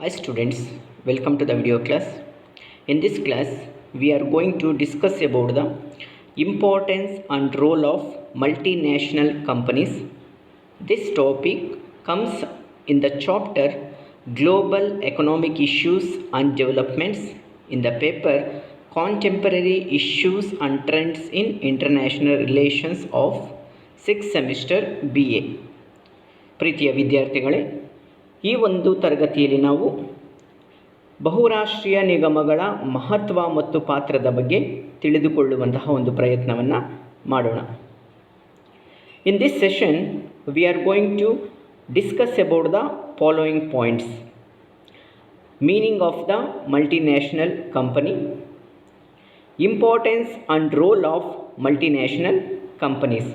Hi students, welcome to the video class. In this class, we are going to discuss about the importance and role of multinational companies. This topic comes in the chapter Global Economic Issues and Developments in the paper Contemporary Issues and Trends in International Relations of 6th semester BA. ಪ್ರೀತಿಯ ವಿದ್ಯಾರ್ಥಿಗಳೇ, ಈ ಒಂದು ತರಗತಿಯಲ್ಲಿ ನಾವು ಬಹುರಾಷ್ಟ್ರೀಯ ನಿಗಮಗಳ ಮಹತ್ವ ಮತ್ತು ಪಾತ್ರದ ಬಗ್ಗೆ ತಿಳಿದುಕೊಳ್ಳುವಂತಹ ಒಂದು ಪ್ರಯತ್ನವನ್ನು ಮಾಡೋಣ. In this session we are going to discuss about the following points: meaning of the multinational company, importance and role of multinational companies.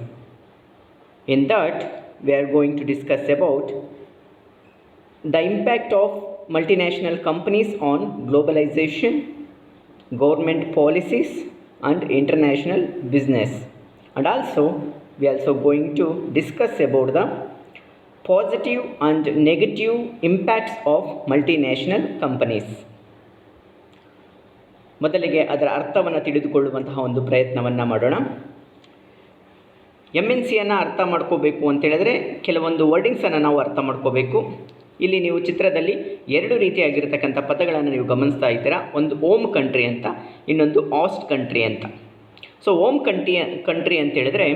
In that, we are going to discuss about the impact of multinational companies on globalization, government policies and international business. And also, we are also going to discuss about the positive and negative impacts of multinational companies. ಮೊದಲಿಗೆ ಅದರ ಅರ್ಥವನ್ನು ತಿಳಿದುಕೊಳ್ಳುವಂತಹ ಒಂದು ಪ್ರಯತ್ನವನ್ನು ಮಾಡೋಣ. MNCಯನ್ನು ಅರ್ಥ ಮಾಡ್ಕೋಬೇಕು ಅಂತೇಳಿದ್ರೆ ಕೆಲವೊಂದು ವರ್ಡಿಂಗ್ಸನ್ನು ನಾವು ಅರ್ಥ ಮಾಡ್ಕೋಬೇಕು. ಇಲ್ಲಿ ನೀವು ಚಿತ್ರದಲ್ಲಿ ಎರಡು ರೀತಿಯಾಗಿರ್ತಕ್ಕಂಥ ಪದಗಳನ್ನು ನೀವು ಗಮನಿಸ್ತಾ ಇದ್ದೀರಾ. ಒಂದು ಓಮ್ ಕಂಟ್ರಿ ಅಂತ, ಇನ್ನೊಂದು ಆಸ್ಟ್ ಕಂಟ್ರಿ ಅಂತ. ಸೊ ಓಮ್ ಕಂಟ್ರಿ ಅಂತೇಳಿದ್ರೆ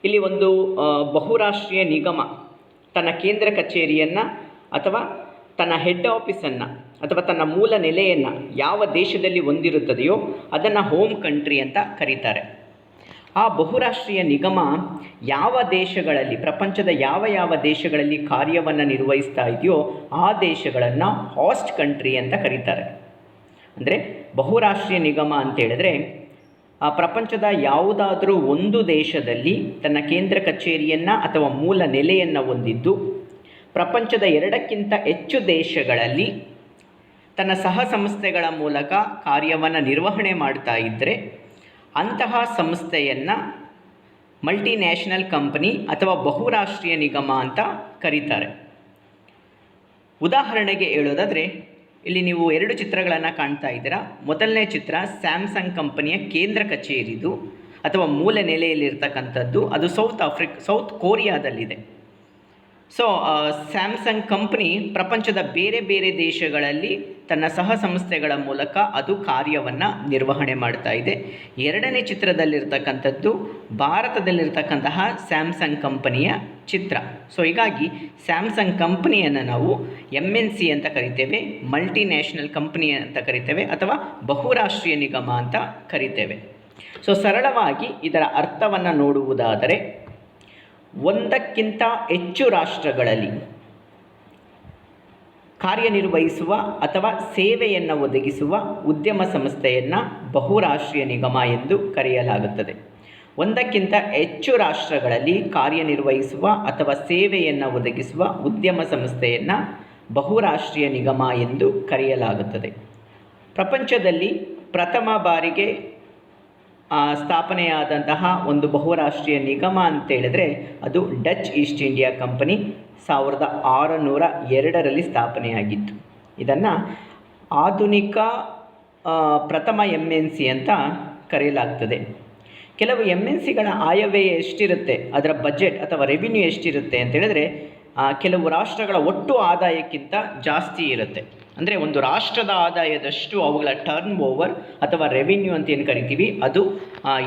ಇಲ್ಲಿ ಒಂದು ಬಹುರಾಷ್ಟ್ರೀಯ ನಿಗಮ ತನ್ನ ಕೇಂದ್ರ ಕಚೇರಿಯನ್ನು ಅಥವಾ ತನ್ನ ಹೆಡ್ ಆಫೀಸನ್ನು ಅಥವಾ ತನ್ನ ಮೂಲ ನೆಲೆಯನ್ನು ಯಾವ ದೇಶದಲ್ಲಿ ಹೊಂದಿರುತ್ತದೆಯೋ ಅದನ್ನು ಹೋಮ್ ಕಂಟ್ರಿ ಅಂತ ಕರೀತಾರೆ. ಆ ಬಹುರಾಷ್ಟ್ರೀಯ ನಿಗಮ ಯಾವ ದೇಶಗಳಲ್ಲಿ, ಪ್ರಪಂಚದ ಯಾವ ದೇಶಗಳಲ್ಲಿ ಕಾರ್ಯವನ್ನು ನಿರ್ವಹಿಸ್ತಾ ಇದೆಯೋ ಆ ದೇಶಗಳನ್ನು ಹಾಸ್ಟ್ ಕಂಟ್ರಿ ಅಂತ ಕರೀತಾರೆ. ಅಂದರೆ ಬಹುರಾಷ್ಟ್ರೀಯ ನಿಗಮ ಅಂತೇಳಿದ್ರೆ ಆ ಪ್ರಪಂಚದ ಯಾವುದಾದರೂ ಒಂದು ದೇಶದಲ್ಲಿ ತನ್ನ ಕೇಂದ್ರ ಕಚೇರಿಯನ್ನು ಅಥವಾ ಮೂಲ ನೆಲೆಯನ್ನು ಹೊಂದಿದ್ದು ಪ್ರಪಂಚದ 2ಕ್ಕಿಂತ ಹೆಚ್ಚು ದೇಶಗಳಲ್ಲಿ ತನ್ನ ಸಹ ಸಂಸ್ಥೆಗಳ ಮೂಲಕ ಕಾರ್ಯವನ್ನು ನಿರ್ವಹಣೆ ಮಾಡ್ತಾ ಇದ್ದರೆ ಅಂತಹ ಸಂಸ್ಥೆಯನ್ನು ಮಲ್ಟಿನ್ಯಾಷನಲ್ ಕಂಪನಿ ಅಥವಾ ಬಹುರಾಷ್ಟ್ರೀಯ ನಿಗಮ ಅಂತ ಕರೀತಾರೆ. ಉದಾಹರಣೆಗೆ ಹೇಳೋದಾದರೆ ಇಲ್ಲಿ ನೀವು ಎರಡು ಚಿತ್ರಗಳನ್ನು ಕಾಣ್ತಾ ಇದ್ದೀರಾ. ಮೊದಲನೇ ಚಿತ್ರ ಸ್ಯಾಮ್ಸಂಗ್ ಕಂಪನಿಯ ಕೇಂದ್ರ ಕಚೇರಿದು ಅಥವಾ ಮೂಲ ನೆಲೆಯಲ್ಲಿರ್ತಕ್ಕಂಥದ್ದು. ಅದು ಸೌತ್ ಕೊರಿಯಾದಲ್ಲಿದೆ. ಸೊ ಸ್ಯಾಮ್ಸಂಗ್ ಕಂಪನಿ ಪ್ರಪಂಚದ ಬೇರೆ ಬೇರೆ ದೇಶಗಳಲ್ಲಿ ತನ್ನ ಸಹ ಸಂಸ್ಥೆಗಳ ಮೂಲಕ ಅದು ಕಾರ್ಯವನ್ನು ನಿರ್ವಹಣೆ ಮಾಡ್ತಾ ಇದೆ. ಎರಡನೇ ಚಿತ್ರದಲ್ಲಿರ್ತಕ್ಕಂಥದ್ದು ಭಾರತದಲ್ಲಿರ್ತಕ್ಕಂತಹ ಸ್ಯಾಮ್ಸಂಗ್ ಕಂಪನಿಯ ಚಿತ್ರ. ಸೊ ಹೀಗಾಗಿ ಸ್ಯಾಮ್ಸಂಗ್ ಕಂಪನಿಯನ್ನು ನಾವು MNC ಅಂತ ಕರಿತೇವೆ, ಮಲ್ಟಿನ್ಯಾಷನಲ್ ಕಂಪನಿ ಅಂತ ಕರಿತೇವೆ ಅಥವಾ ಬಹುರಾಷ್ಟ್ರೀಯ ನಿಗಮ ಅಂತ ಕರಿತೇವೆ. ಸೊ ಸರಳವಾಗಿ ಇದರ ಅರ್ಥವನ್ನು ನೋಡುವುದಾದರೆ ಒಂದಕ್ಕಿಂತ ಹೆಚ್ಚು ರಾಷ್ಟ್ರಗಳಲ್ಲಿ ಕಾರ್ಯನಿರ್ವಹಿಸುವ ಅಥವಾ ಸೇವೆಯನ್ನು ಒದಗಿಸುವ ಉದ್ಯಮ ಸಂಸ್ಥೆಯನ್ನು ಬಹುರಾಷ್ಟ್ರೀಯ ನಿಗಮ ಎಂದು ಕರೆಯಲಾಗುತ್ತದೆ. ಒಂದಕ್ಕಿಂತ ಹೆಚ್ಚು ರಾಷ್ಟ್ರಗಳಲ್ಲಿ ಕಾರ್ಯನಿರ್ವಹಿಸುವ ಅಥವಾ ಸೇವೆಯನ್ನು ಒದಗಿಸುವ ಉದ್ಯಮ ಸಂಸ್ಥೆಯನ್ನು ಬಹುರಾಷ್ಟ್ರೀಯ ನಿಗಮ ಎಂದು ಕರೆಯಲಾಗುತ್ತದೆ. ಪ್ರಪಂಚದಲ್ಲಿ ಪ್ರಥಮ ಬಾರಿಗೆ ಸ್ಥಾಪನೆಯಾದಂತಹ ಒಂದು ಬಹುರಾಷ್ಟ್ರೀಯ ನಿಗಮ ಅಂತೇಳಿದರೆ ಅದು ಡಚ್ ಈಸ್ಟ್ ಇಂಡಿಯಾ ಕಂಪನಿ 1602ರಲ್ಲಿ ಸ್ಥಾಪನೆಯಾಗಿತ್ತು. ಇದನ್ನು ಆಧುನಿಕ ಪ್ರಥಮ MNC ಅಂತ ಕರೆಯಲಾಗ್ತದೆ. ಕೆಲವು MNCಗಳ ಆಯವ್ಯಯ ಎಷ್ಟಿರುತ್ತೆ, ಅದರ ಬಜೆಟ್ ಅಥವಾ ರೆವಿನ್ಯೂ ಎಷ್ಟಿರುತ್ತೆ ಅಂತೇಳಿದ್ರೆ ಕೆಲವು ರಾಷ್ಟ್ರಗಳ ಒಟ್ಟು ಆದಾಯಕ್ಕಿಂತ ಜಾಸ್ತಿ ಇರುತ್ತೆ. ಅಂದರೆ ಒಂದು ರಾಷ್ಟ್ರದ ಆದಾಯದಷ್ಟು ಅವುಗಳ ಟರ್ನ್ ಓವರ್ ಅಥವಾ ರೆವಿನ್ಯೂ ಅಂತ ಏನು ಕರಿತೀವಿ ಅದು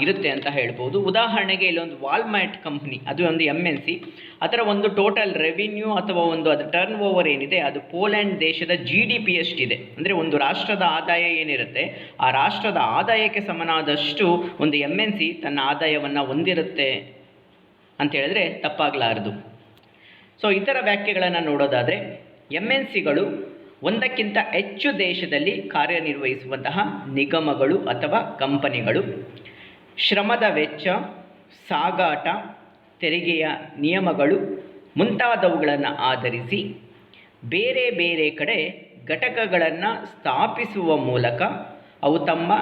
ಇರುತ್ತೆ ಅಂತ ಹೇಳ್ಬೋದು. ಉದಾಹರಣೆಗೆ ಇಲ್ಲೊಂದು ವಾಲ್ಮಾರ್ಟ್ ಕಂಪ್ನಿ, ಅದು ಒಂದು MNC. ಅದರ ಒಂದು ಟೋಟಲ್ ರೆವಿನ್ಯೂ ಅಥವಾ ಅದರ ಟರ್ನ್ ಓವರ್ ಏನಿದೆ ಅದು ಪೋಲೆಂಡ್ ದೇಶದ GDP ಅಷ್ಟಿದೆ. ಅಂದರೆ ಒಂದು ರಾಷ್ಟ್ರದ ಆದಾಯ ಏನಿರುತ್ತೆ ಆ ರಾಷ್ಟ್ರದ ಆದಾಯಕ್ಕೆ ಸಮನಾದಷ್ಟು ಒಂದು MNC ತನ್ನ ಆದಾಯವನ್ನು ಹೊಂದಿರುತ್ತೆ ಅಂತ ಹೇಳಿದ್ರೆ ತಪ್ಪಾಗಲಾರದು. ಸೊ ಇತರ ವ್ಯಾಖ್ಯೆಗಳನ್ನು ನೋಡೋದಾದರೆ MNCಗಳು ಒಂದಕ್ಕಿಂತ ಹೆಚ್ಚು ದೇಶದಲ್ಲಿ ಕಾರ್ಯನಿರ್ವಹಿಸುವಂತಹ ನಿಗಮಗಳು ಅಥವಾ ಕಂಪನಿಗಳು. ಶ್ರಮದ ವೆಚ್ಚ, ಸಾಗಾಟ, ತೆರಿಗೆಯ ನಿಯಮಗಳು ಮುಂತಾದವುಗಳನ್ನು ಆಧರಿಸಿ ಬೇರೆ ಬೇರೆ ಕಡೆ ಘಟಕಗಳನ್ನು ಸ್ಥಾಪಿಸುವ ಮೂಲಕ ಅವು ತಮ್ಮ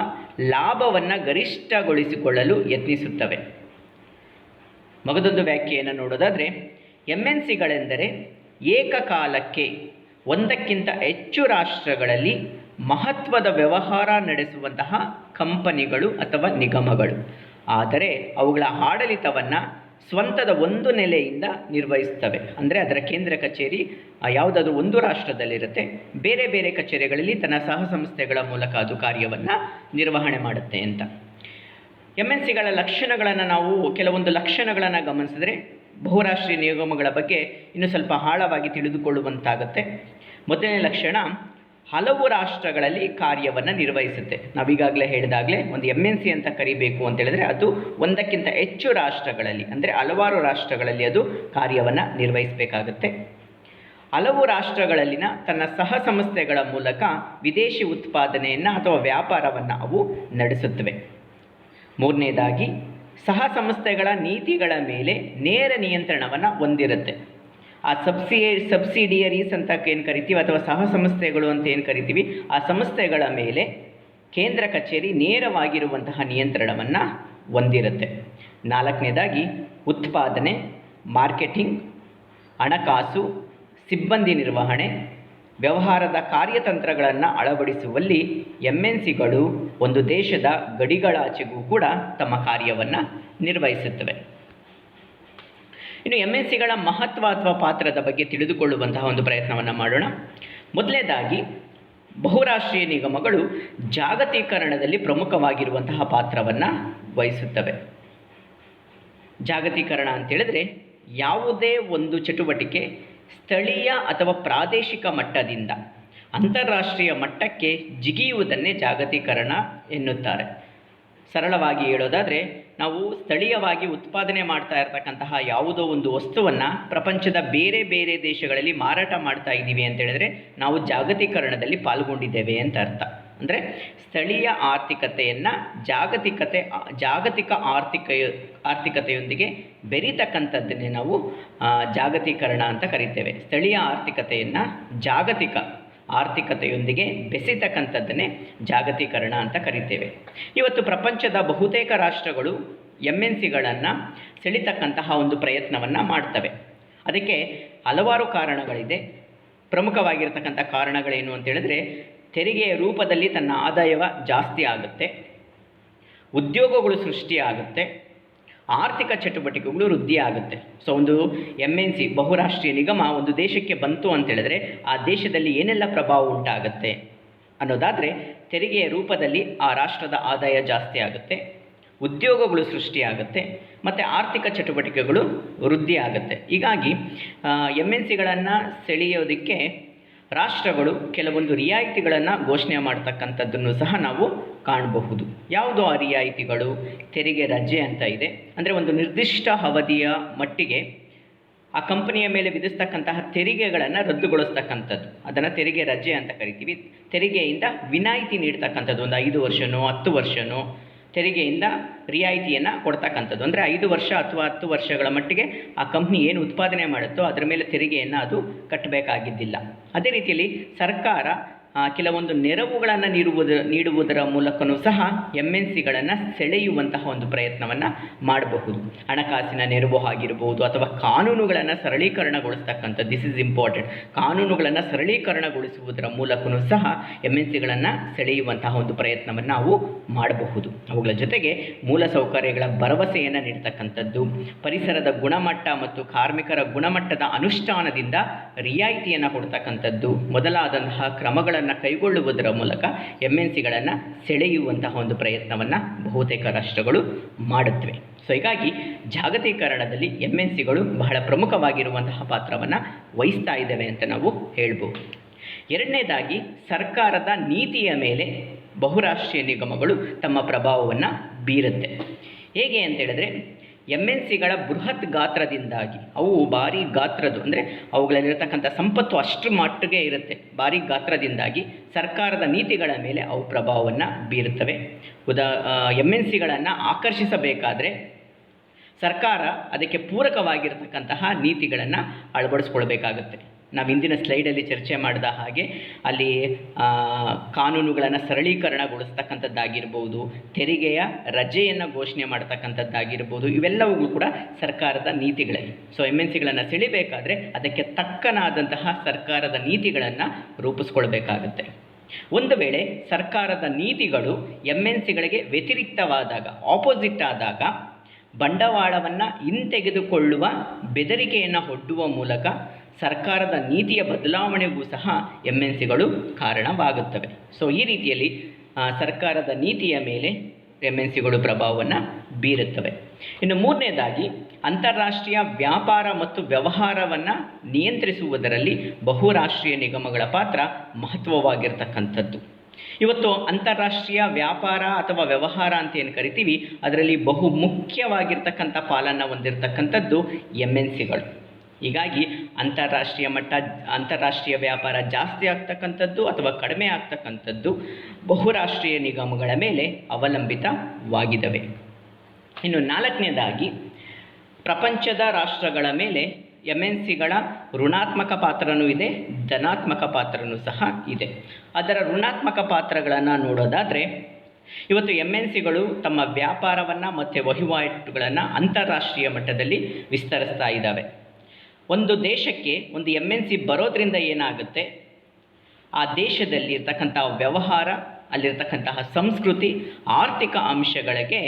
ಲಾಭವನ್ನು ಗರಿಷ್ಠಗೊಳಿಸಿಕೊಳ್ಳಲು ಯತ್ನಿಸುತ್ತವೆ. ಮಗದೊಂದು ವ್ಯಾಖ್ಯೆಯನ್ನು ನೋಡೋದಾದರೆ MNCಗಳೆಂದರೆ ಏಕಕಾಲಕ್ಕೆ ಒಂದಕ್ಕಿಂತ ಹೆಚ್ಚು ರಾಷ್ಟ್ರಗಳಲ್ಲಿ ಮಹತ್ವದ ವ್ಯವಹಾರ ನಡೆಸುವಂತಹ ಕಂಪನಿಗಳು ಅಥವಾ ನಿಗಮಗಳು. ಆದರೆ ಅವುಗಳ ಆಡಳಿತವನ್ನು ಸ್ವಂತದ ಒಂದು ನೆಲೆಯಿಂದ ನಿರ್ವಹಿಸ್ತವೆ. ಅಂದರೆ ಅದರ ಕೇಂದ್ರ ಕಚೇರಿ ಯಾವುದಾದ್ರೂ ಒಂದು ರಾಷ್ಟ್ರದಲ್ಲಿರುತ್ತೆ, ಬೇರೆ ಬೇರೆ ಕಚೇರಿಗಳಲ್ಲಿ ತನ್ನ ಸಹ ಸಂಸ್ಥೆಗಳ ಮೂಲಕ ಅದು ಕಾರ್ಯವನ್ನು ನಿರ್ವಹಣೆ ಮಾಡುತ್ತೆ ಅಂತ. MNCಗಳ ಲಕ್ಷಣಗಳನ್ನು ನಾವು ಕೆಲವೊಂದು ಲಕ್ಷಣಗಳನ್ನು ಗಮನಿಸಿದ್ರೆ ಬಹುರಾಷ್ಟ್ರೀಯ ನಿಗಮಗಳ ಬಗ್ಗೆ ಇನ್ನೂ ಸ್ವಲ್ಪ ಆಳವಾಗಿ ತಿಳಿದುಕೊಳ್ಳುವಂತಾಗುತ್ತೆ. ಮೊದಲನೇ ಲಕ್ಷಣ, ಹಲವು ರಾಷ್ಟ್ರಗಳಲ್ಲಿ ಕಾರ್ಯವನ್ನು ನಿರ್ವಹಿಸುತ್ತೆ. ನಾವೀಗಾಗಲೇ ಹೇಳಿದಾಗಲೇ ಒಂದು MNC ಅಂತ ಕರಿಬೇಕು ಅಂತ ಹೇಳಿದ್ರೆ ಅದು ಒಂದಕ್ಕಿಂತ ಹೆಚ್ಚು ರಾಷ್ಟ್ರಗಳಲ್ಲಿ, ಅಂದರೆ ಹಲವಾರು ರಾಷ್ಟ್ರಗಳಲ್ಲಿ ಅದು ಕಾರ್ಯವನ್ನು ನಿರ್ವಹಿಸಬೇಕಾಗುತ್ತೆ. ಹಲವು ರಾಷ್ಟ್ರಗಳಲ್ಲಿನ ತನ್ನ ಸಹ ಸಂಸ್ಥೆಗಳ ಮೂಲಕ ವಿದೇಶಿ ಉತ್ಪಾದನೆಯನ್ನು ಅಥವಾ ವ್ಯಾಪಾರವನ್ನು ಅವು ನಡೆಸುತ್ತವೆ. ಮೂರನೇದಾಗಿ, ಸಹ ಸಂಸ್ಥೆಗಳ ನೀತಿಗಳ ಮೇಲೆ ನೇರ ನಿಯಂತ್ರಣವನ್ನು ಹೊಂದಿರುತ್ತೆ. ಆ ಸಬ್ಸಿಡಿಯರೀಸ್ ಅಂತ ಏನು ಕರಿತೀವಿ ಅಥವಾ ಸಹ ಸಂಸ್ಥೆಗಳು ಅಂತ ಏನು ಕರಿತೀವಿ, ಆ ಸಂಸ್ಥೆಗಳ ಮೇಲೆ ಕೇಂದ್ರ ಕಚೇರಿ ನೇರವಾಗಿರುವಂತಹ ನಿಯಂತ್ರಣವನ್ನು ಹೊಂದಿರುತ್ತೆ. ನಾಲ್ಕನೇದಾಗಿ, ಉತ್ಪಾದನೆ, ಮಾರ್ಕೆಟಿಂಗ್, ಹಣಕಾಸು, ಸಿಬ್ಬಂದಿ ನಿರ್ವಹಣೆ, ವ್ಯವಹಾರದ ಕಾರ್ಯತಂತ್ರಗಳನ್ನು ಅಳವಡಿಸುವಲ್ಲಿ MNCಗಳು ಒಂದು ದೇಶದ ಗಡಿಗಳಾಚೆಗೂ ಕೂಡ ತಮ್ಮ ಕಾರ್ಯವನ್ನು ನಿರ್ವಹಿಸುತ್ತವೆ. ಇನ್ನು MNCಗಳ ಮಹತ್ವ ಅಥವಾ ಪಾತ್ರದ ಬಗ್ಗೆ ತಿಳಿದುಕೊಳ್ಳುವಂತಹ ಒಂದು ಪ್ರಯತ್ನವನ್ನು ಮಾಡೋಣ. ಮೊದಲನೇದಾಗಿ, ಬಹುರಾಷ್ಟ್ರೀಯ ನಿಗಮಗಳು ಜಾಗತೀಕರಣದಲ್ಲಿ ಪ್ರಮುಖವಾಗಿರುವಂತಹ ಪಾತ್ರವನ್ನು ವಹಿಸುತ್ತವೆ. ಜಾಗತೀಕರಣ ಅಂತೇಳಿದ್ರೆ ಯಾವುದೇ ಒಂದು ಚಟುವಟಿಕೆ ಸ್ಥಳೀಯ ಅಥವಾ ಪ್ರಾದೇಶಿಕ ಮಟ್ಟದಿಂದ ಅಂತಾರಾಷ್ಟ್ರೀಯ ಮಟ್ಟಕ್ಕೆ ಜಿಗಿಯುವುದನ್ನೇ ಜಾಗತೀಕರಣ ಎನ್ನುತ್ತಾರೆ. ಸರಳವಾಗಿ ಹೇಳೋದಾದರೆ, ನಾವು ಸ್ಥಳೀಯವಾಗಿ ಉತ್ಪಾದನೆ ಮಾಡ್ತಾ ಇರತಕ್ಕಂತಹ ಯಾವುದೋ ಒಂದು ವಸ್ತುವನ್ನು ಪ್ರಪಂಚದ ಬೇರೆ ಬೇರೆ ದೇಶಗಳಲ್ಲಿ ಮಾರಾಟ ಮಾಡ್ತಾ ಇದ್ದೀವಿ ಅಂತ ಹೇಳಿದ್ರೆ ನಾವು ಜಾಗತೀಕರಣದಲ್ಲಿ ಪಾಲ್ಗೊಂಡಿದ್ದೇವೆ ಅಂತ ಅರ್ಥ. ಅಂದರೆ ಸ್ಥಳೀಯ ಆರ್ಥಿಕತೆಯನ್ನು ಜಾಗತಿಕ ಆರ್ಥಿಕತೆಯೊಂದಿಗೆ ಬೆರೀತಕ್ಕಂಥದ್ದನ್ನೇ ನಾವು ಜಾಗತೀಕರಣ ಅಂತ ಕರಿತೇವೆ. ಸ್ಥಳೀಯ ಆರ್ಥಿಕತೆಯನ್ನು ಜಾಗತಿಕ ಆರ್ಥಿಕತೆಯೊಂದಿಗೆ ಬೆಸೆತಕ್ಕಂಥದ್ದನ್ನೇ ಜಾಗತೀಕರಣ ಅಂತ ಕರಿತೇವೆ. ಇವತ್ತು ಪ್ರಪಂಚದ ಬಹುತೇಕ ರಾಷ್ಟ್ರಗಳು MNCಗಳನ್ನು ಸೆಳೀತಕ್ಕಂತಹ ಒಂದು ಪ್ರಯತ್ನವನ್ನು ಮಾಡ್ತವೆ. ಅದಕ್ಕೆ ಹಲವಾರು ಕಾರಣಗಳಿದೆ. ಪ್ರಮುಖವಾಗಿರ್ತಕ್ಕಂಥ ಕಾರಣಗಳೇನು ಅಂತ ಹೇಳಿದ್ರೆ, ತೆರಿಗೆಯ ರೂಪದಲ್ಲಿ ತನ್ನ ಆದಾಯವ ಜಾಸ್ತಿ ಆಗುತ್ತೆ, ಉದ್ಯೋಗಗಳು ಸೃಷ್ಟಿಯಾಗುತ್ತೆ, ಆರ್ಥಿಕ ಚಟುವಟಿಕೆಗಳು ವೃದ್ಧಿ ಆಗುತ್ತೆ. ಸೊ ಒಂದು MNC ಬಹುರಾಷ್ಟ್ರೀಯ ನಿಗಮ ಒಂದು ದೇಶಕ್ಕೆ ಬಂತು ಅಂತ ಹೇಳಿದ್ರೆ ಆ ದೇಶದಲ್ಲಿ ಏನೆಲ್ಲ ಪ್ರಭಾವ ಉಂಟಾಗುತ್ತೆ ಅನ್ನೋದಾದರೆ, ತೆರಿಗೆಯ ರೂಪದಲ್ಲಿ ಆ ರಾಷ್ಟ್ರದ ಆದಾಯ ಜಾಸ್ತಿ ಆಗುತ್ತೆ, ಉದ್ಯೋಗಗಳು ಸೃಷ್ಟಿಯಾಗುತ್ತೆ ಮತ್ತು ಆರ್ಥಿಕ ಚಟುವಟಿಕೆಗಳು ವೃದ್ಧಿ ಆಗುತ್ತೆ. ಹೀಗಾಗಿ MNCಗಳನ್ನು ಸೆಳೆಯೋದಕ್ಕೆ ರಾಷ್ಟ್ರಗಳು ಕೆಲವೊಂದು ರಿಯಾಯಿತಿಗಳನ್ನು ಘೋಷಣೆ ಮಾಡ್ತಕ್ಕಂಥದ್ದನ್ನು ಸಹ ನಾವು ಕಾಣಬಹುದು. ಯಾವುದು ಆ ರಿಯಾಯಿತಿಗಳು? ತೆರಿಗೆ ರಜೆ ಅಂತ ಇದೆ. ಅಂದರೆ ಒಂದು ನಿರ್ದಿಷ್ಟ ಅವಧಿಯ ಮಟ್ಟಿಗೆ ಆ ಕಂಪನಿಯ ಮೇಲೆ ವಿಧಿಸ್ತಕ್ಕಂತಹ ತೆರಿಗೆಗಳನ್ನು ರದ್ದುಗೊಳಿಸ್ತಕ್ಕಂಥದ್ದು, ಅದನ್ನು ತೆರಿಗೆ ರಜೆ ಅಂತ ಕರಿತೀವಿ. ತೆರಿಗೆಯಿಂದ ವಿನಾಯಿತಿ ನೀಡ್ತಕ್ಕಂಥದ್ದು, ಒಂದು 5 ವರ್ಷನೋ 10 ವರ್ಷನೋ ತೆರಿಗೆಯಿಂದ ರಿಯಾಯಿತಿಯನ್ನು ಕೊಡ್ತಕ್ಕಂಥದ್ದು. ಅಂದರೆ 5 ವರ್ಷ ಅಥವಾ 10 ವರ್ಷಗಳ ಮಟ್ಟಿಗೆ ಆ ಕಂಪ್ನಿ ಏನು ಉತ್ಪಾದನೆ ಮಾಡುತ್ತೋ ಅದರ ಮೇಲೆ ತೆರಿಗೆಯನ್ನು ಅದು ಕಟ್ಟಬೇಕಾಗಿದ್ದಿಲ್ಲ. ಅದೇ ರೀತಿಯಲ್ಲಿ ಸರ್ಕಾರ ಕೆಲವೊಂದು ನೆರವುಗಳನ್ನು ನೀಡುವುದರ ಮೂಲಕವೂ ಸಹ MNCಗಳನ್ನು ಸೆಳೆಯುವಂತಹ ಒಂದು ಪ್ರಯತ್ನವನ್ನು ಮಾಡಬಹುದು. ಹಣಕಾಸಿನ ನೆರವು ಆಗಿರ್ಬೋದು ಅಥವಾ ಕಾನೂನುಗಳನ್ನು ಸರಳೀಕರಣಗೊಳಿಸ್ತಕ್ಕಂಥದ್ದು, ದಿಸ್ ಇಸ್ ಇಂಪಾರ್ಟೆಂಟ್. ಕಾನೂನುಗಳನ್ನು ಸರಳೀಕರಣಗೊಳಿಸುವುದರ ಮೂಲಕವೂ ಸಹ MNCಗಳನ್ನು ಸೆಳೆಯುವಂತಹ ಒಂದು ಪ್ರಯತ್ನವನ್ನು ನಾವು ಮಾಡಬಹುದು. ಅವುಗಳ ಜೊತೆಗೆ ಮೂಲಸೌಕರ್ಯಗಳ ಭರವಸೆಯನ್ನು ನೀಡ್ತಕ್ಕಂಥದ್ದು, ಪರಿಸರದ ಗುಣಮಟ್ಟ ಮತ್ತು ಕಾರ್ಮಿಕರ ಗುಣಮಟ್ಟದ ಅನುಷ್ಠಾನದಿಂದ ರಿಯಾಯಿತಿಯನ್ನು ಕೊಡ್ತಕ್ಕಂಥದ್ದು ಮೊದಲಾದಂತಹ ಕ್ರಮಗಳನ್ನು ಕೈಗೊಳ್ಳುವುದರ ಮೂಲಕ MNCಗಳನ್ನು ಸೆಳೆಯುವಂತಹ ಒಂದು ಪ್ರಯತ್ನವನ್ನು ಬಹುತೇಕ ರಾಷ್ಟ್ರಗಳು ಮಾಡುತ್ತವೆ. ಸೊ ಹೀಗಾಗಿ ಜಾಗತೀಕರಣದಲ್ಲಿ MNCಗಳು ಬಹಳ ಪ್ರಮುಖವಾಗಿರುವಂತಹ ಪಾತ್ರವನ್ನು ವಹಿಸ್ತಾ ಇದ್ದಾವೆ ಅಂತ ನಾವು ಹೇಳ್ಬೋದು. ಎರಡನೇದಾಗಿ, ಸರ್ಕಾರದ ನೀತಿಯ ಮೇಲೆ ಬಹುರಾಷ್ಟ್ರೀಯ ನಿಗಮಗಳು ತಮ್ಮ ಪ್ರಭಾವವನ್ನು ಬೀರುತ್ತೆ. ಹೇಗೆ ಅಂತ ಹೇಳಿದ್ರೆ, MNCಗಳ ಬೃಹತ್ ಗಾತ್ರದಿಂದಾಗಿ, ಅವು ಭಾರಿ ಗಾತ್ರದ್ದು, ಅಂದರೆ ಅವುಗಳಲ್ಲಿರತಕ್ಕಂಥ ಸಂಪತ್ತು ಅಷ್ಟು ಮಟ್ಟಿಗೆ ಇರುತ್ತೆ, ಭಾರಿ ಗಾತ್ರದಿಂದಾಗಿ ಸರ್ಕಾರದ ನೀತಿಗಳ ಮೇಲೆ ಅವು ಪ್ರಭಾವವನ್ನು ಬೀರುತ್ತವೆ. MNCಗಳನ್ನು ಆಕರ್ಷಿಸಬೇಕಾದ್ರೆ ಸರ್ಕಾರ ಅದಕ್ಕೆ ಪೂರಕವಾಗಿರತಕ್ಕಂತಹ ನೀತಿಗಳನ್ನು ಅಳವಡಿಸ್ಕೊಳ್ಬೇಕಾಗುತ್ತೆ. ನಾವು ಇಂದಿನ ಸ್ಲೈಡಲ್ಲಿ ಚರ್ಚೆ ಮಾಡಿದ ಹಾಗೆ ಅಲ್ಲಿ ಕಾನೂನುಗಳನ್ನು ಸರಳೀಕರಣಗೊಳಿಸ್ತಕ್ಕಂಥದ್ದಾಗಿರ್ಬೋದು, ತೆರಿಗೆಯ ರಜೆಯನ್ನು ಘೋಷಣೆ ಮಾಡ್ತಕ್ಕಂಥದ್ದಾಗಿರ್ಬೋದು, ಇವೆಲ್ಲವೂ ಕೂಡ ಸರ್ಕಾರದ ನೀತಿಗಳೇ. ಸೊ MNCಗಳನ್ನು ಸೆಳಿಬೇಕಾದ್ರೆ ಅದಕ್ಕೆ ತಕ್ಕನಾದಂತಹ ಸರ್ಕಾರದ ನೀತಿಗಳನ್ನು ರೂಪಿಸ್ಕೊಳ್ಬೇಕಾಗತ್ತೆ. ಒಂದು ವೇಳೆ ಸರ್ಕಾರದ ನೀತಿಗಳು MNCಗಳಿಗೆ ವ್ಯತಿರಿಕ್ತವಾದಾಗ, ಆಪೋಸಿಟ್ ಆದಾಗ, ಬಂಡವಾಳವನ್ನು ಹಿಂತೆಗೆದುಕೊಳ್ಳುವ ಬೆದರಿಕೆಯನ್ನು ಒಡ್ಡುವ ಮೂಲಕ ಸರ್ಕಾರದ ನೀತಿಯ ಬದಲಾವಣೆಗೂ ಸಹ MNCಗಳು ಕಾರಣವಾಗುತ್ತವೆ. ಸೊ ಈ ರೀತಿಯಲ್ಲಿ ಸರ್ಕಾರದ ನೀತಿಯ ಮೇಲೆ MNCಗಳು ಪ್ರಭಾವವನ್ನು ಬೀರುತ್ತವೆ. ಇನ್ನು ಮೂರನೇದಾಗಿ, ಅಂತಾರಾಷ್ಟ್ರೀಯ ವ್ಯಾಪಾರ ಮತ್ತು ವ್ಯವಹಾರವನ್ನು ನಿಯಂತ್ರಿಸುವುದರಲ್ಲಿ ಬಹುರಾಷ್ಟ್ರೀಯ ನಿಗಮಗಳ ಪಾತ್ರ ಮಹತ್ವವಾಗಿರ್ತಕ್ಕಂಥದ್ದು. ಇವತ್ತು ಅಂತಾರಾಷ್ಟ್ರೀಯ ವ್ಯಾಪಾರ ಅಥವಾ ವ್ಯವಹಾರ ಅಂತ ಏನು ಕರಿತೀವಿ, ಅದರಲ್ಲಿ ಬಹು ಮುಖ್ಯವಾಗಿರ್ತಕ್ಕಂಥ ಪಾಲನ್ನು ಹೊಂದಿರತಕ್ಕಂಥದ್ದು MNCಗಳು. ಹೀಗಾಗಿ ಅಂತಾರಾಷ್ಟ್ರೀಯ ವ್ಯಾಪಾರ ಜಾಸ್ತಿ ಆಗ್ತಕ್ಕಂಥದ್ದು ಅಥವಾ ಕಡಿಮೆ ಆಗ್ತಕ್ಕಂಥದ್ದು ಬಹುರಾಷ್ಟ್ರೀಯ ನಿಗಮಗಳ ಮೇಲೆ ಅವಲಂಬಿತವಾಗಿದ್ದಾವೆ. ಇನ್ನು ನಾಲ್ಕನೇದಾಗಿ, ಪ್ರಪಂಚದ ರಾಷ್ಟ್ರಗಳ ಮೇಲೆ MNCಗಳ ಋಣಾತ್ಮಕ ಪಾತ್ರನೂ ಇದೆ, ಧನಾತ್ಮಕ ಪಾತ್ರನೂ ಸಹ ಇದೆ. ಅದರ ಋಣಾತ್ಮಕ ಪಾತ್ರಗಳನ್ನು ನೋಡೋದಾದರೆ, ಇವತ್ತು MNCಗಳು ತಮ್ಮ ವ್ಯಾಪಾರವನ್ನು ಮತ್ತು ವಹಿವಾಟುಗಳನ್ನು ಅಂತಾರಾಷ್ಟ್ರೀಯ ಮಟ್ಟದಲ್ಲಿ ವಿಸ್ತರಿಸ್ತಾ ಇದ್ದಾವೆ. ಒಂದು ದೇಶಕ್ಕೆ ಒಂದು MNC ಬರೋದ್ರಿಂದ ಏನಾಗುತ್ತೆ, ಆ ದೇಶದಲ್ಲಿ ಇರ್ತಕ್ಕಂಥ ವ್ಯವಹಾರ, ಅಲ್ಲಿರ್ತಕ್ಕಂತಹ ಸಂಸ್ಕೃತಿ, ಆರ್ಥಿಕ ಅಂಶಗಳಿಗೆ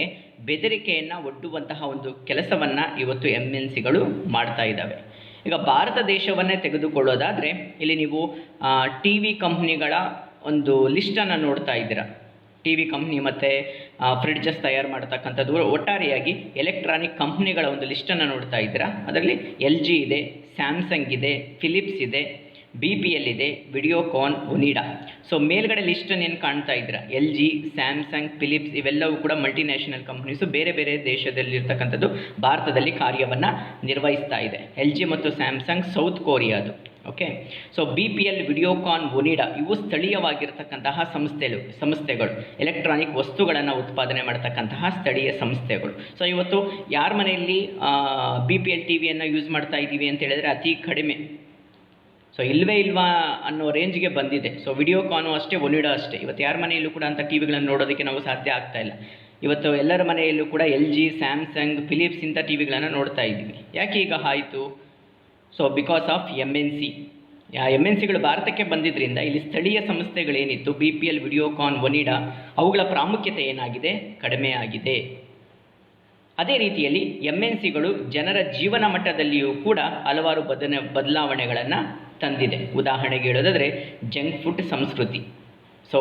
ಬೆದರಿಕೆಯನ್ನು ಒಡ್ಡುವಂತಹ ಒಂದು ಕೆಲಸವನ್ನು ಇವತ್ತು MNCಗಳು ಮಾಡ್ತಾ ಇದ್ದಾವೆ. ಈಗ ಭಾರತ ದೇಶವನ್ನೇ ತೆಗೆದುಕೊಳ್ಳೋದಾದರೆ, ಇಲ್ಲಿ ನೀವು TV ಕಂಪ್ನಿಗಳ ಒಂದು ಲಿಸ್ಟನ್ನು ನೋಡ್ತಾ ಇದ್ದೀರಾ. TV ಕಂಪ್ನಿ ಮತ್ತು ಫ್ರಿಡ್ಜಸ್ ತಯಾರು ಮಾಡ್ತಕ್ಕಂಥದ್ದು, ಒಟ್ಟಾರೆಯಾಗಿ ಎಲೆಕ್ಟ್ರಾನಿಕ್ ಕಂಪ್ನಿಗಳ ಒಂದು ಲಿಸ್ಟನ್ನು ನೋಡ್ತಾ ಇದ್ದೀರಾ. ಅದರಲ್ಲಿ LG ಇದೆ, ಸ್ಯಾಮ್ಸಂಗ್ ಇದೆ, ಫಿಲಿಪ್ಸ್ ಇದೆ, BPL ಇದೆ, ವಿಡಿಯೋಕಾನ್, ಒನಿಡಾ. ಸೊ ಮೇಲ್ಗಡೆ ಲಿಸ್ಟನ್ನು ಏನು ಕಾಣ್ತಾ ಇದ್ದೀರಾ, LG, ಸ್ಯಾಮ್ಸಂಗ್, ಫಿಲಿಪ್ಸ್ ಇವೆಲ್ಲವೂ ಕೂಡ ಮಲ್ಟಿನ್ಯಾಷನಲ್ ಕಂಪ್ನೀಸು, ಬೇರೆ ಬೇರೆ ದೇಶದಲ್ಲಿರ್ತಕ್ಕಂಥದ್ದು ಭಾರತದಲ್ಲಿ ಕಾರ್ಯವನ್ನು ನಿರ್ವಹಿಸ್ತಾ ಇದೆ. LG ಮತ್ತು ಸ್ಯಾಮ್ಸಂಗ್ ಸೌತ್ ಕೊರಿಯಾದು. Okay. So BPL, Videocon, Onida ಇವು ಸ್ಥಳೀಯವಾಗಿರ್ತಕ್ಕಂತಹ ಸಂಸ್ಥೆಗಳು, ಎಲೆಕ್ಟ್ರಾನಿಕ್ ವಸ್ತುಗಳನ್ನು ಉತ್ಪಾದನೆ ಮಾಡ್ತಕ್ಕಂತಹ ಸ್ಥಳೀಯ ಸಂಸ್ಥೆಗಳು. ಸೊ ಇವತ್ತು ಯಾರ ಮನೆಯಲ್ಲಿ BPL TVಯನ್ನು ಯೂಸ್ ಮಾಡ್ತಾ ಇದ್ದೀವಿ ಅಂತ ಹೇಳಿದ್ರೆ ಅತಿ ಕಡಿಮೆ. ಸೊ ಇಲ್ವೇ ಇಲ್ವಾ ಅನ್ನೋ ರೇಂಜ್ಗೆ ಬಂದಿದೆ. ಸೊ ವಿಡಿಯೋಕಾನು ಅಷ್ಟೇ, ಒನಿಡಾ ಅಷ್ಟೇ. ಇವತ್ತು ಯಾರ ಮನೆಯಲ್ಲೂ ಕೂಡ ಅಂಥ TVಗಳನ್ನು ನೋಡೋದಕ್ಕೆ ನಾವು ಸಾಧ್ಯ ಆಗ್ತಾ ಇಲ್ಲ. ಇವತ್ತು ಎಲ್ಲರ ಮನೆಯಲ್ಲೂ ಕೂಡ LG, ಸ್ಯಾಮ್ಸಂಗ್, ಫಿಲಿಪ್ಸ್ ಇಂಥ TVಗಳನ್ನು ನೋಡ್ತಾ ಇದ್ದೀವಿ. ಯಾಕೆ ಈಗ ಆಯಿತು? So because of MNC. MNCಗಳು ಭಾರತಕ್ಕೆ ಬಂದಿದ್ದರಿಂದ ಇಲ್ಲಿ ಸ್ಥಳೀಯ ಸಂಸ್ಥೆಗಳೇನಿತ್ತು, BPL, ವಿಡಿಯೋಕಾನ್, ಒನಿಡಾ, ಅವುಗಳ ಪ್ರಾಮುಖ್ಯತೆ ಏನಾಗಿದೆ, ಕಡಿಮೆ ಆಗಿದೆ. ಅದೇ ರೀತಿಯಲ್ಲಿ MNCಗಳು ಜನರ ಜೀವನ ಮಟ್ಟದಲ್ಲಿಯೂ ಕೂಡ ಹಲವಾರು ಬದಲಾವಣೆಗಳನ್ನು ತಂದಿದೆ. ಉದಾಹರಣೆಗೆ ಹೇಳೋದಾದರೆ ಜಂಕ್ ಫುಡ್ ಸಂಸ್ಕೃತಿ. ಸೊ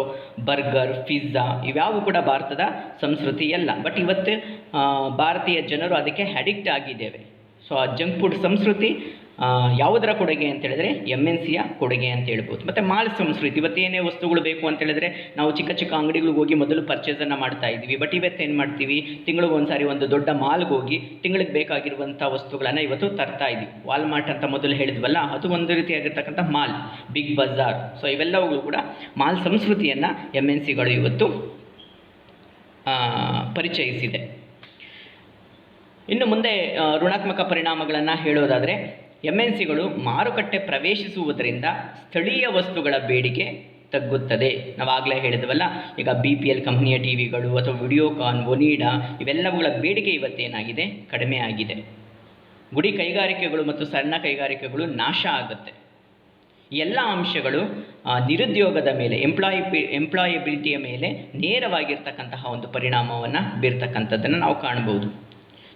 ಬರ್ಗರ್, ಪಿಜ್ಜಾ ಇವ್ಯಾವು ಕೂಡ ಭಾರತದ ಸಂಸ್ಕೃತಿ ಅಲ್ಲ. ಬಟ್ ಇವತ್ತು ಭಾರತೀಯ ಜನರು ಅದಕ್ಕೆ ಅಡಿಕ್ಟ್ ಆಗಿದ್ದೇವೆ. ಸೊ ಆ ಜಂಕ್ ಫುಡ್ ಸಂಸ್ಕೃತಿ ಯಾವುದರ ಕೊಡುಗೆ ಅಂತ ಹೇಳಿದ್ರೆ MNCಯ ಕೊಡುಗೆ ಅಂತ ಹೇಳ್ಬೋದು. ಮತ್ತು ಮಾಲ್ ಸಂಸ್ಕೃತಿ. ಇವತ್ತೇನೇ ವಸ್ತುಗಳು ಬೇಕು ಅಂತ ಹೇಳಿದ್ರೆ ನಾವು ಚಿಕ್ಕ ಚಿಕ್ಕ ಅಂಗಡಿಗಳಿಗೆ ಹೋಗಿ ಮೊದಲು ಪರ್ಚೇಸನ್ನು ಮಾಡ್ತಾ ಇದ್ವಿ. ಬಟ್ ಇವತ್ತೇನು ಮಾಡ್ತೀವಿ, ತಿಂಗಳಿಗೆ ಒಂದ್ಸಾರಿ ಒಂದು ದೊಡ್ಡ ಮಾಲ್ಗೆ ಹೋಗಿ ತಿಂಗಳಿಗೆ ಬೇಕಾಗಿರುವಂಥ ವಸ್ತುಗಳನ್ನು ಇವತ್ತು ತರ್ತಾ ಇದ್ವಿ. ವಾಲ್ಮಾರ್ಟ್ ಅಂತ ಮೊದಲು ಹೇಳಿದ್ವಲ್ಲ, ಅದು ಒಂದು ರೀತಿಯಾಗಿರ್ತಕ್ಕಂಥ ಮಾಲ್, ಬಿಗ್ ಬಜಾರ್. ಸೊ ಇವೆಲ್ಲವುಗಳು ಕೂಡ ಮಾಲ್ ಸಂಸ್ಕೃತಿಯನ್ನು MNCಗಳು ಇವತ್ತು ಪರಿಚಯಿಸಿದೆ. ಇನ್ನು ಮುಂದೆ ಋಣಾತ್ಮಕ ಪರಿಣಾಮಗಳನ್ನು ಹೇಳೋದಾದರೆ, MNCಗಳು ಮಾರುಕಟ್ಟೆ ಪ್ರವೇಶಿಸುವುದರಿಂದ ಸ್ಥಳೀಯ ವಸ್ತುಗಳ ಬೇಡಿಕೆ ತಗ್ಗುತ್ತದೆ. ನಾವಾಗಲೇ ಹೇಳಿದ್ವಲ್ಲ, ಈಗ BPL ಕಂಪ್ನಿಯ TVಗಳು ಅಥವಾ ವಿಡಿಯೋಕಾನ್, ಒನಿಡಾ ಇವೆಲ್ಲವುಗಳ ಬೇಡಿಕೆ ಇವತ್ತೇನಾಗಿದೆ, ಕಡಿಮೆ ಆಗಿದೆ. ಗುಡಿ ಕೈಗಾರಿಕೆಗಳು ಮತ್ತು ಸಣ್ಣ ಕೈಗಾರಿಕೆಗಳು ನಾಶ ಆಗುತ್ತೆ. ಎಲ್ಲ ಅಂಶಗಳು ನಿರುದ್ಯೋಗದ ಮೇಲೆ, ಎಂಪ್ಲಾಯಬಿಲಿಟಿಯ ಮೇಲೆ ನೇರವಾಗಿರ್ತಕ್ಕಂತಹ ಒಂದು ಪರಿಣಾಮವನ್ನು ಬೀರ್ತಕ್ಕಂಥದ್ದನ್ನು ನಾವು ಕಾಣ್ಬೋದು.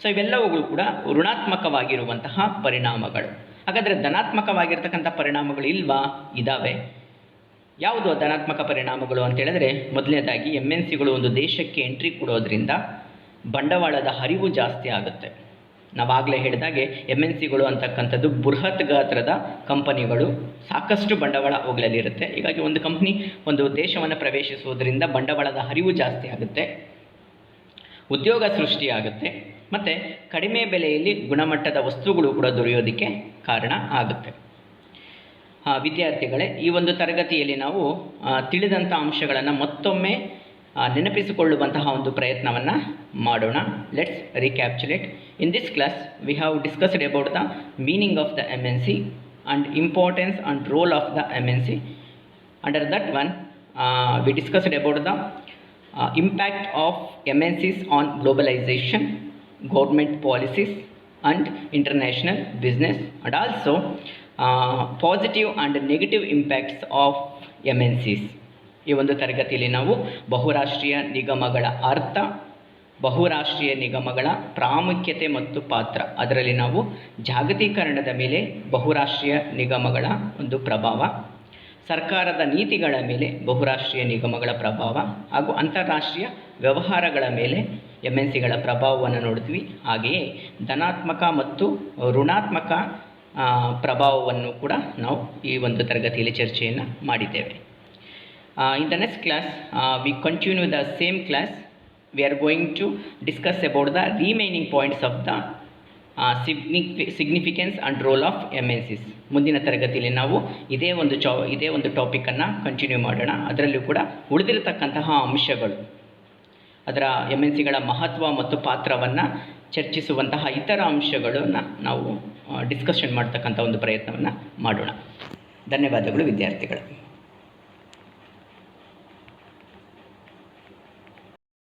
ಸೊ ಇವೆಲ್ಲವುಗಳು ಕೂಡ ಋಣಾತ್ಮಕವಾಗಿರುವಂತಹ ಪರಿಣಾಮಗಳು. ಹಾಗಾದರೆ ಧನಾತ್ಮಕವಾಗಿರ್ತಕ್ಕಂಥ ಪರಿಣಾಮಗಳು ಇಲ್ವಾ? ಇದ್ದಾವೆ. ಯಾವುದು ಧನಾತ್ಮಕ ಪರಿಣಾಮಗಳು ಅಂತ ಹೇಳಿದ್ರೆ, ಮೊದಲನೇದಾಗಿ MNCಗಳು ಒಂದು ದೇಶಕ್ಕೆ ಎಂಟ್ರಿ ಕೊಡೋದ್ರಿಂದ ಬಂಡವಾಳದ ಹರಿವು ಜಾಸ್ತಿ ಆಗುತ್ತೆ. ನಾವಾಗಲೇ ಹೇಳಿದಾಗೆ MNCಗಳು ಅಂತಕ್ಕಂಥದ್ದು ಬೃಹತ್ ಗಾತ್ರದ ಕಂಪನಿಗಳು, ಸಾಕಷ್ಟು ಬಂಡವಾಳ ಅವುಗಳಲ್ಲಿರುತ್ತೆ. ಹೀಗಾಗಿ ಒಂದು ಕಂಪ್ನಿ ಒಂದು ದೇಶವನ್ನು ಪ್ರವೇಶಿಸುವುದರಿಂದ ಬಂಡವಾಳದ ಹರಿವು ಜಾಸ್ತಿ ಆಗುತ್ತೆ, ಉದ್ಯೋಗ ಸೃಷ್ಟಿಯಾಗುತ್ತೆ, ಮತ್ತು ಕಡಿಮೆ ಬೆಲೆಯಲ್ಲಿ ಗುಣಮಟ್ಟದ ವಸ್ತುಗಳು ಕೂಡ ದೊರೆಯೋದಕ್ಕೆ ಕಾರಣ ಆಗುತ್ತೆ. ವಿದ್ಯಾರ್ಥಿಗಳೇ, ಈ ಒಂದು ತರಗತಿಯಲ್ಲಿ ನಾವು ತಿಳಿದಂಥ ಅಂಶಗಳನ್ನು ಮತ್ತೊಮ್ಮೆ ನೆನಪಿಸಿಕೊಳ್ಳುವಂತಹ ಒಂದು ಪ್ರಯತ್ನವನ್ನು ಮಾಡೋಣ. Let's recapitulate. In this class we have discussed about the meaning of the MNC, and importance and role of the MNC. Under that one, we discussed about the impact of MNCs on globalization, government policies, and international business, and also positive and negative impacts of MNCs. ಈ ಒಂದು ತರಗತಿಯಲ್ಲಿ ನಾವು ಬಹುರಾಷ್ಟ್ರೀಯ ನಿಗಮಗಳ ಅರ್ಥ, ಬಹುರಾಷ್ಟ್ರೀಯ ನಿಗಮಗಳ ಪ್ರಾಮುಖ್ಯತೆ ಮತ್ತು ಪಾತ್ರ, ಅದರಲ್ಲಿ ನಾವು ಜಾಗತೀಕರಣದ ಮೇಲೆ ಬಹುರಾಷ್ಟ್ರೀಯ ನಿಗಮಗಳ ಒಂದು ಪ್ರಭಾವ, ಸರ್ಕಾರದ ನೀತಿಗಳ ಮೇಲೆ ಬಹುರಾಷ್ಟ್ರೀಯ ನಿಗಮಗಳ ಪ್ರಭಾವ ಹಾಗೂ ಅಂತಾರಾಷ್ಟ್ರೀಯ ವ್ಯವಹಾರಗಳ ಮೇಲೆ MNCಗಳ ಪ್ರಭಾವವನ್ನು ನೋಡ್ತೀವಿ. ಹಾಗೆಯೇ ಧನಾತ್ಮಕ ಮತ್ತು ಋಣಾತ್ಮಕ ಪ್ರಭಾವವನ್ನು ಕೂಡ ನಾವು ಈ ಒಂದು ತರಗತಿಯಲ್ಲಿ ಚರ್ಚೆಯನ್ನು ಮಾಡಿದ್ದೇವೆ. In the next class, we continue the same class. We are going to discuss about the remaining points of the significance and role of MNCs. ಮುಂದಿನ ತರಗತಿಯಲ್ಲಿ ನಾವು ಇದೇ ಒಂದು ಟಾಪಿಕನ್ನು ಕಂಟಿನ್ಯೂ ಮಾಡೋಣ. ಅದರಲ್ಲೂ ಕೂಡ ಉಳಿದಿರತಕ್ಕಂತಹ ಅಂಶಗಳು, ಅದರ MNCಗಳ ಮಹತ್ವ ಮತ್ತು ಪಾತ್ರವನ್ನು ಚರ್ಚಿಸುವಂತಹ ಇತರ ಅಂಶಗಳನ್ನು ನಾವು ಡಿಸ್ಕಷನ್ ಮಾಡ್ತಕ್ಕಂಥ ಒಂದು ಪ್ರಯತ್ನವನ್ನು ಮಾಡೋಣ. ಧನ್ಯವಾದಗಳು ವಿದ್ಯಾರ್ಥಿಗಳು.